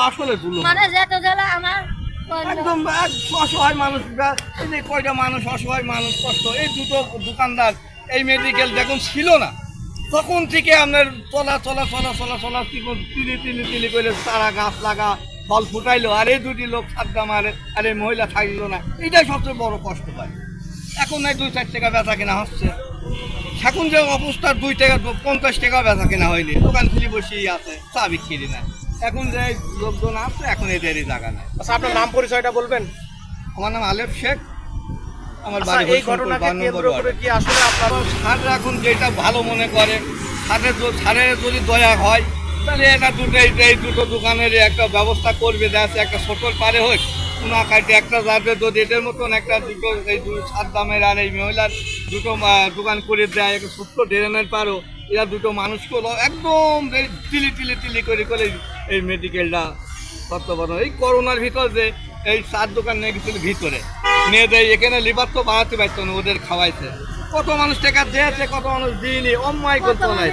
আসলে ভুল মানে যেত জেলা আমার একদম অসহায় মানুষ, এই যে কয়টা মানুষ অসহায় মানুষ কষ্ট, এই দুটো দোকানদার এই মেডিকেল যখন ছিল না তখন থেকে আপনার চলা তিলি করে তারা গাছ লাগা ফল ফুটাইলো, আর এই দুটি লোক সাদ্দা মারে, আর এই মহিলা থাকলো না, এটাই সবচেয়ে বড় কষ্ট পায়। এখন নাই 2-4 টাকা বেচা কেনা হচ্ছে, এখন যে অবস্থা 2 টাকা 50 টাকা বেচা কেনা হয়নি, দোকান খুলে বসেই আছে, চা বিক্রি না। এখন যে লোকজন আসছে এখন এদেরই জায়গা নাই। আচ্ছা, আপনার নাম পরিচয়টা বলবেন? আমার নাম আলেফ শেখ, আমার আচ্ছা, বাড়ি এই ঘটনাকে কেন্দ্র করে কি আসলে আপনার স্যার এখন যেটা ভালো মনে করে, স্যারের যদি দয়া হয় তাহলে এটা এই দুটো দোকানের একটা ব্যবস্থা করবে, যাচ্ছে একটা ছোটোর পারে হোক কোনা কাটে একটা যাতে যদি এদের মতন একটা দুটো এই সাত দামের আর এই মহিলার দুটো দোকান করে দেয়, একটা ছোট্ট ড্রেনের পারও এরা দুটো মানুষকে একদম তিলি করে এই মেডিকেলটা করতে পারো। এই করোনার ভিতর যে এই চার দোকান নিয়ে গেছিল ভিতরে নিয়ে দেয়, এখানে লিভার তো বাড়াতে পারতো না, ওদের খাওয়াইছে, কত মানুষ টাকা দিয়েছে, কত মানুষ দিইনি, অন্যায় করতো না।